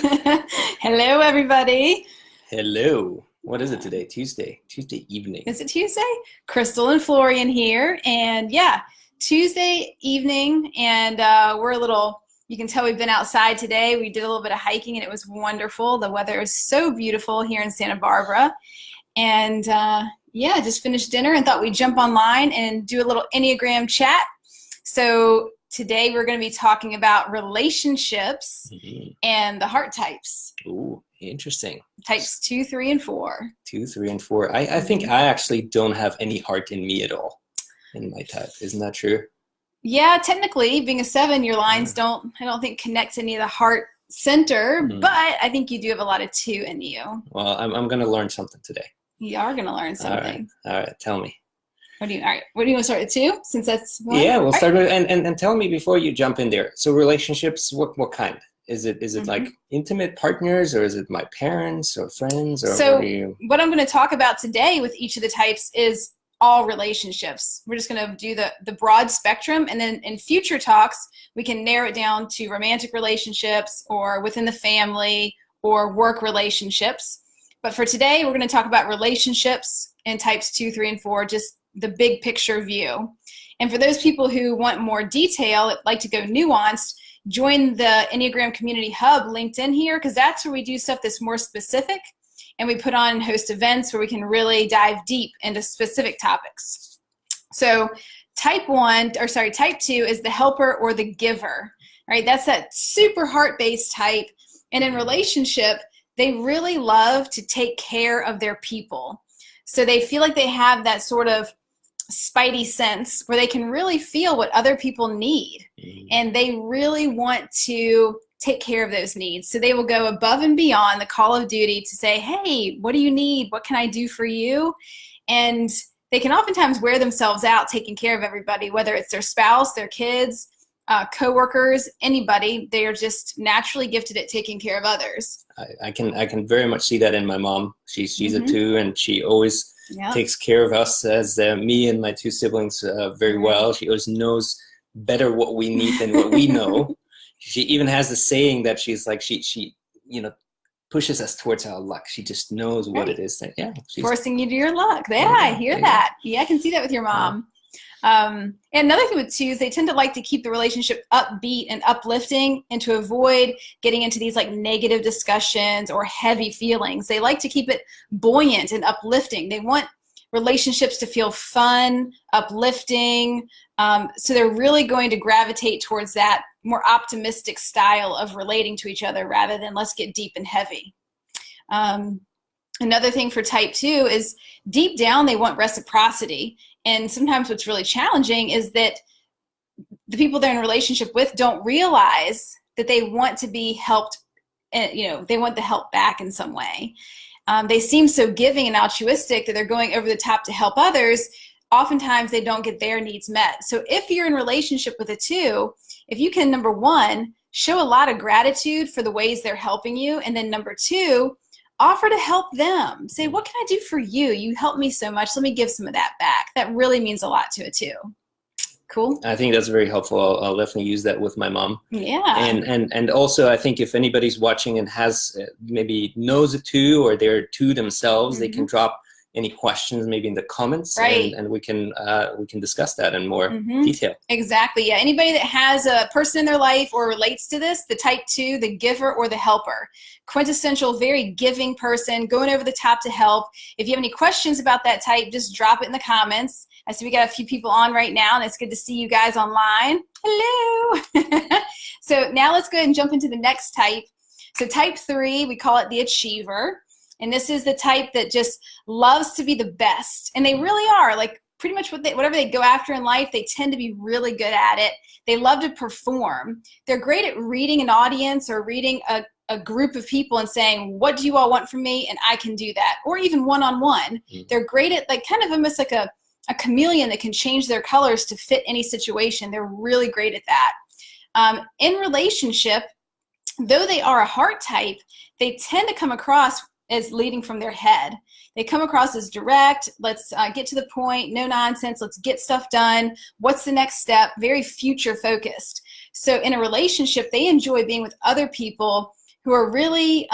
Hello, everybody. Hello. What is it today? Tuesday. Tuesday evening. Is it Tuesday? Crystal and Florian here. And yeah, Tuesday evening. And we're a little, you can tell we've been outside today. We did a little bit of hiking and it was wonderful. The weather is so beautiful here in Santa Barbara. And yeah, just finished dinner and thought we'd jump online and do a little Enneagram chat. So today we're going to be talking about relationships and the heart types. Ooh, interesting. Types 2, 3, and 4. 2, 3, and 4. I think I actually don't have any heart in me at all in my type. Isn't that true? Yeah, technically, being a 7, your lines I don't think connect to any of the heart center, but I think you do have a lot of 2 in you. Well, I'm going to learn something today. You are going to learn something. All right. Tell me. All right. What do you want to start with 2? Since that's one? Yeah, we'll start with and tell me before you jump in there. So relationships, what kind? Is it like intimate partners, or is it my parents or friends, or so what are you? What I'm going to talk about today with each of the types is all relationships. We're just going to do the broad spectrum, and then in future talks we can narrow it down to romantic relationships or within the family or work relationships. But for today, we're going to talk about relationships in types 2, 3, and 4, just the big picture view. And for those people who want more detail, like to go nuanced, join the Enneagram Community Hub linked in here, because that's where we do stuff that's more specific, and we put on and host events where we can really dive deep into specific topics. So type 2 is the helper or the giver, right? That's that super heart-based type. And in relationship, they really love to take care of their people. So they feel like they have that sort of spidey sense where they can really feel what other people need, and they really want to take care of those needs. So they will go above and beyond the call of duty to say, hey, what do you need? What can I do for you? And they can oftentimes wear themselves out taking care of everybody, whether it's their spouse, their kids, coworkers, anybody. They are just naturally gifted at taking care of others. I can very much see that in my mom. She's a 2, and she always takes care of us as me and my 2 siblings very well. She always knows better what we need than what we know. She even has the saying that she's like she pushes us towards our luck. She just knows what it is. That she's forcing you to your luck. Yeah, I hear that. Yeah, I can see that with your mom. And another thing with 2s, they tend to like to keep the relationship upbeat and uplifting, and to avoid getting into these like negative discussions or heavy feelings. They like to keep it buoyant and uplifting. They want relationships to feel fun, uplifting. So they're really going to gravitate towards that more optimistic style of relating to each other rather than let's get deep and heavy. Another thing for type 2 is deep down they want reciprocity. And sometimes what's really challenging is that the people they're in a relationship with don't realize that they want to be helped, they want the help back in some way. They seem so giving and altruistic that they're going over the top to help others. Oftentimes they don't get their needs met. So if you're in a relationship with a 2, if you can, number 1, show a lot of gratitude for the ways they're helping you, and then number 2, offer to help them. Say, what can I do for you? You helped me so much. Let me give some of that back. That really means a lot to a 2. Cool. I think that's very helpful. I'll definitely use that with my mom. Yeah. And also, I think if anybody's watching and has maybe knows a 2, or they're 2 themselves, they can drop any questions maybe in the comments, and we can discuss that in more detail. Exactly. Yeah. Anybody that has a person in their life or relates to this, the type 2, the giver or the helper, quintessential, very giving person, going over the top to help. If you have any questions about that type, just drop it in the comments. I see we got a few people on right now, and it's good to see you guys online. Hello. So now let's go ahead and jump into the next type. So type 3, we call it the achiever. And this is the type that just loves to be the best. And they really are. Like pretty much whatever they go after in life, they tend to be really good at it. They love to perform. They're great at reading an audience or reading a group of people and saying, what do you all want from me? And I can do that. Or even one-on-one. They're great at like kind of almost like a chameleon that can change their colors to fit any situation. They're really great at that. In relationship, though they are a heart type, they tend to come across as leading from their head. They come across as direct, let's get to the point, no nonsense, let's get stuff done, what's the next step, very future focused. So in a relationship, they enjoy being with other people who are really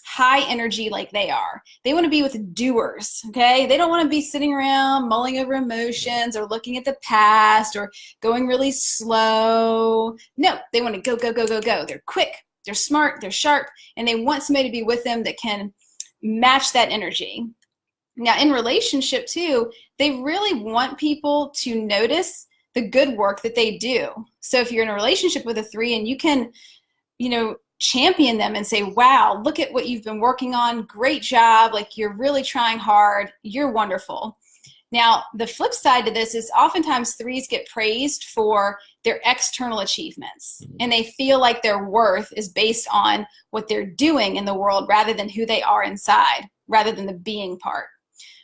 high energy like they are. They want to be with doers, okay? They don't want to be sitting around mulling over emotions or looking at the past or going really slow. No, they want to go, go, go, go, go. They're quick, they're smart, they're sharp, and they want somebody to be with them that can match that energy. Now, in relationship too, they really want people to notice the good work that they do. So if you're in a relationship with a 3 and you can, champion them and say, wow, look at what you've been working on. Great job. Like, you're really trying hard. You're wonderful. Now, the flip side to this is oftentimes 3s get praised for their external achievements, and they feel like their worth is based on what they're doing in the world rather than who they are inside, rather than the being part.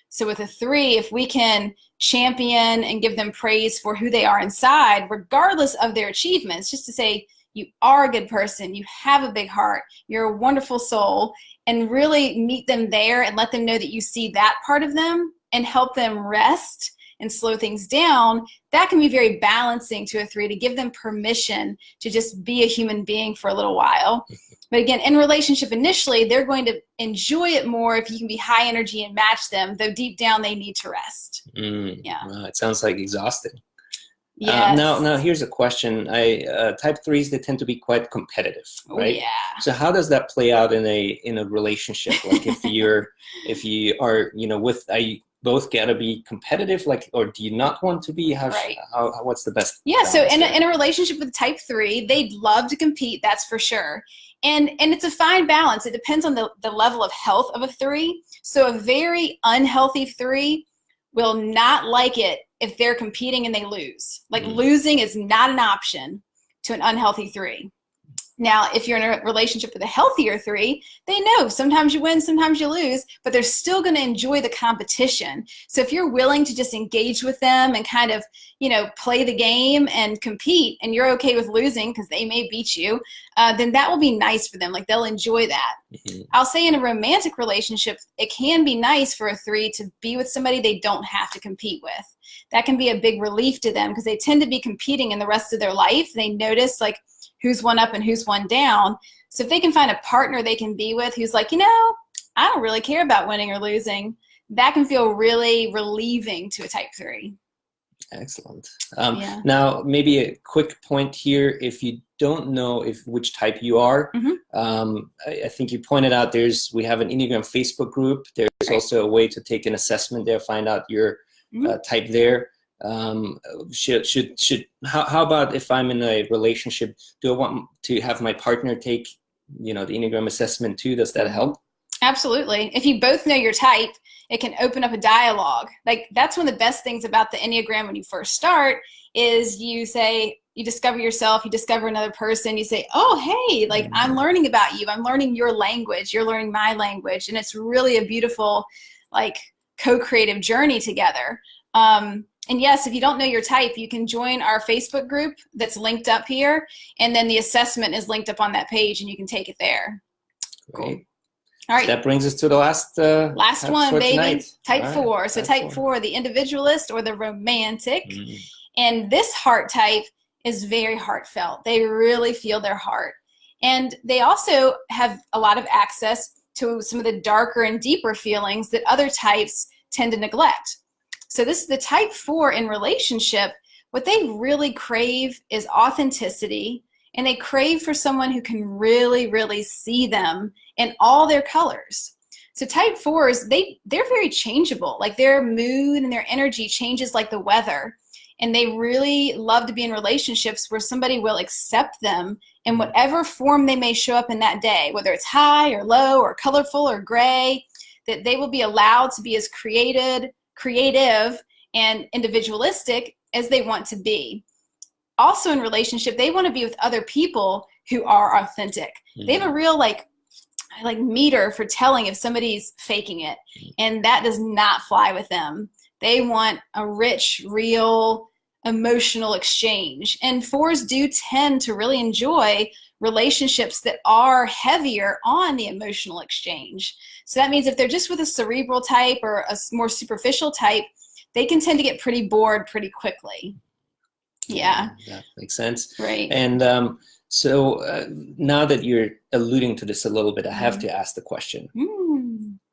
So with a 3, if we can champion and give them praise for who they are inside, regardless of their achievements, just to say, you are a good person, you have a big heart, you're a wonderful soul, and really meet them there and let them know that you see that part of them and help them rest and slow things down, that can be very balancing to a 3, to give them permission to just be a human being for a little while. But again, in relationship initially, they're going to enjoy it more if you can be high energy and match them, though deep down they need to rest. Yeah. Well, it sounds like exhausting. Yes. Now here's a question. Type 3s, they tend to be quite competitive, right? Oh, yeah. So how does that play out in a relationship? Like if you are both gotta be competitive, like, or do you not want to be? What's the best? Yeah. So in a relationship with type 3, they'd love to compete. That's for sure. And it's a fine balance. It depends on the level of health of a 3. So a very unhealthy 3 will not like it if they're competing and they lose. Like, losing is not an option to an unhealthy 3. Now, if you're in a relationship with a healthier 3, they know sometimes you win, sometimes you lose, but they're still going to enjoy the competition. So if you're willing to just engage with them and kind of, play the game and compete, and you're okay with losing because they may beat you, then that will be nice for them. Like, they'll enjoy that. I'll say in a romantic relationship, it can be nice for a 3 to be with somebody they don't have to compete with. That can be a big relief to them because they tend to be competing in the rest of their life. They notice, like, who's one up and who's one down. So if they can find a partner they can be with who's like, I don't really care about winning or losing, that can feel really relieving to a type 3. Excellent. Now, maybe a quick point here. If you don't know which type you are, I think you pointed out we have an Enneagram Facebook group. There's also a way to take an assessment there, find out your type there. How about if I'm in a relationship, do I want to have my partner take the Enneagram assessment too? Does that help? Absolutely. If you both know your type, it can open up a dialogue. Like, that's one of the best things about the Enneagram when you first start is you discover yourself, you discover another person, you say, oh, hey, like, I'm learning about you, I'm learning your language, you're learning my language, and it's really a beautiful, like, co-creative journey together. And yes, if you don't know your type, you can join our Facebook group that's linked up here, and then the assessment is linked up on that page, and you can take it there. Great. All right. So that brings us to the last one, baby. Tonight. Type 4. So type 4, the individualist or the romantic. And this heart type is very heartfelt. They really feel their heart. And they also have a lot of access to some of the darker and deeper feelings that other types tend to neglect. So this is the type 4 in relationship. What they really crave is authenticity, and they crave for someone who can really, really see them in all their colors. So type 4s, they're very changeable. Like, their mood and their energy changes like the weather. And they really love to be in relationships where somebody will accept them in whatever form they may show up in that day, whether it's high or low or colorful or gray, that they will be allowed to be as creative and individualistic as they want to be. Also in relationship, they want to be with other people who are authentic. They have a real like meter for telling if somebody's faking it, and that does not fly with them. They want a rich, real, emotional exchange. And 4s do tend to really enjoy relationships that are heavier on the emotional exchange. So that means if they're just with a cerebral type or a more superficial type, they can tend to get pretty bored pretty quickly. Yeah. That makes sense. Right. And So now that you're alluding to this a little bit, I have to ask the question.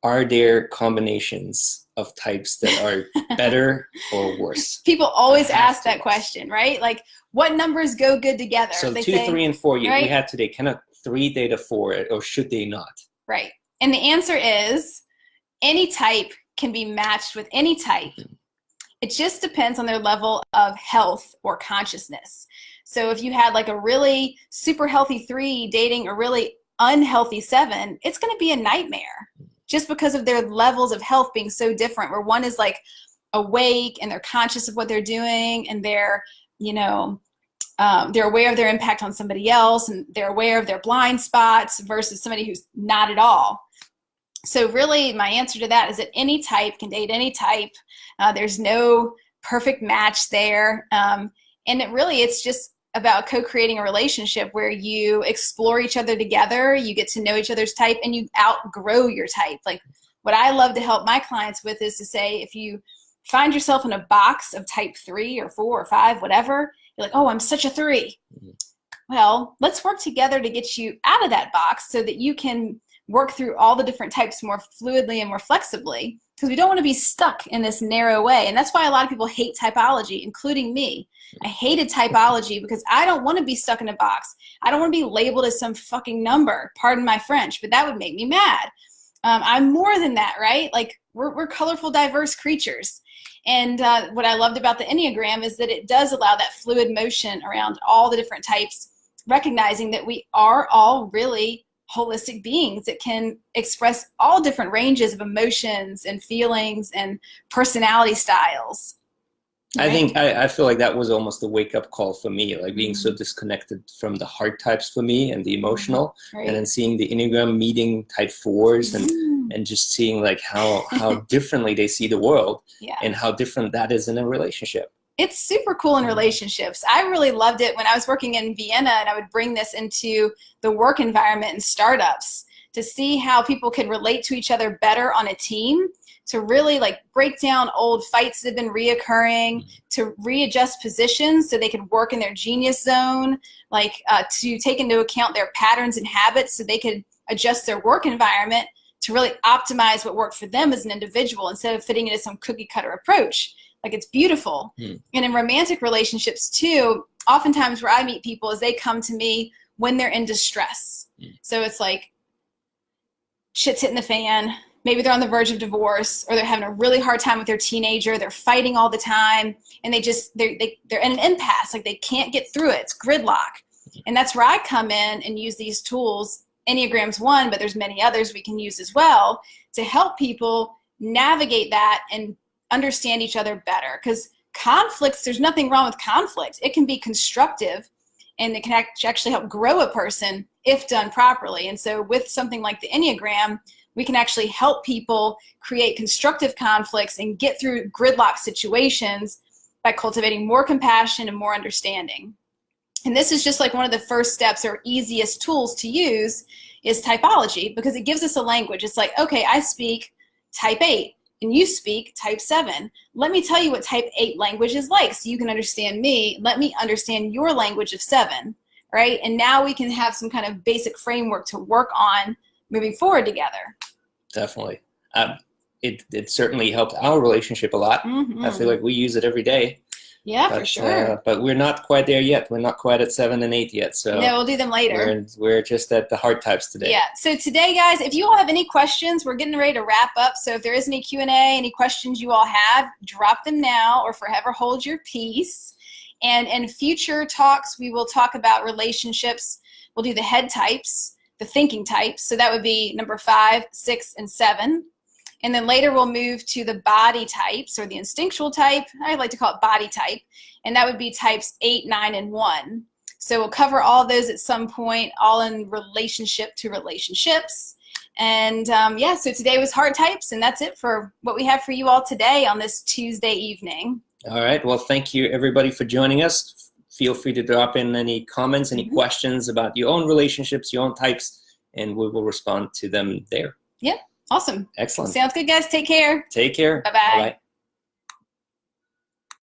Are there combinations of types that are better or worse? People always ask that question, right? Like, what numbers go good together? So they 2, say, 3, and 4 right? we had today. Can a 3 date a 4, or should they not? Right. And the answer is any type can be matched with any type. It just depends on their level of health or consciousness. So if you had like a really super healthy 3 dating a really unhealthy 7, it's going to be a nightmare just because of their levels of health being so different, where one is like awake and they're conscious of what they're doing, and they're, you know, they're aware of their impact on somebody else, and they're aware of their blind spots, versus somebody who's not at all. So really my answer to that is that any type can date any type. There's no perfect match there. And it's just about co-creating a relationship where you explore each other together, you get to know each other's type, and you outgrow your type. Like, what I love to help my clients with is to say, if you find yourself in a box of type 3 or 4 or 5, whatever, you're like, oh, I'm such a 3. Well, let's work together to get you out of that box so that you can work through all the different types more fluidly and more flexibly, because we don't want to be stuck in this narrow way. And that's why a lot of people hate typology, including me. I hated typology because I don't want to be stuck in a box. I don't want to be labeled as some fucking number, pardon my French, but that would make me mad. I'm more than that, right? Like, we're colorful, diverse creatures. And what I loved about the Enneagram is that it does allow that fluid motion around all the different types, recognizing that we are all really holistic beings that can express all different ranges of emotions and feelings and personality styles. Right? I feel like that was almost a wake-up call for me, like being so disconnected from the heart types for me and the emotional, right. And then seeing the Enneagram meeting type 4s and just seeing like how differently they see the world, and how different that is in a relationship. It's super cool in relationships. I really loved it when I was working in Vienna, and I would bring this into the work environment and startups to see how people could relate to each other better on a team, to really like break down old fights that have been reoccurring, to readjust positions so they could work in their genius zone, like to take into account their patterns and habits so they could adjust their work environment to really optimize what worked for them as an individual instead of fitting into some cookie cutter approach. Like, it's beautiful. And in romantic relationships too, oftentimes where I meet people is they come to me when they're in distress. So it's like shit's hitting the fan. Maybe they're on the verge of divorce, or they're having a really hard time with their teenager. They're fighting all the time, and they're in an impasse. Like, they can't get through it. It's gridlock. And that's where I come in and use these tools. Enneagram's one, but there's many others we can use as well to help people navigate that and understand each other better. Because conflicts, there's nothing wrong with conflict. It can be constructive, and it can actually help grow a person if done properly. And so with something like the Enneagram, we can actually help people create constructive conflicts and get through gridlock situations by cultivating more compassion and more understanding. And this is just like one of the first steps or easiest tools to use is typology, because it gives us a language. It's like, okay, I speak type 8 and you speak type 7. Let me tell you what type 8 language is like so you can understand me. Let me understand your language of 7, right? And now we can have some kind of basic framework to work on moving forward together. Definitely. It certainly helped our relationship a lot. I feel like we use it every day. Yeah, for sure. But we're not quite there yet. We're not quite at 7 and 8 yet. So yeah, we'll do them later. We're just at the heart types today. Yeah. So today, guys, if you all have any questions, we're getting ready to wrap up. So if there is any Q&A, any questions you all have, drop them now or forever hold your peace. And in future talks, we will talk about relationships. We'll do the head types, the thinking types. So that would be number 5, 6, and 7. And then later we'll move to the body types, or the instinctual type. I like to call it body type. And that would be types 8, 9, and 1. So we'll cover all those at some point, all in relationship to relationships. And yeah, so today was heart types, and that's it for what we have for you all today on this Tuesday evening. All right. Well, thank you, everybody, for joining us. Feel free to drop in any comments, any questions about your own relationships, your own types, and we will respond to them there. Yep. Awesome. Excellent. Sounds good, guys. Take care. Take care. Bye-bye. Bye-bye.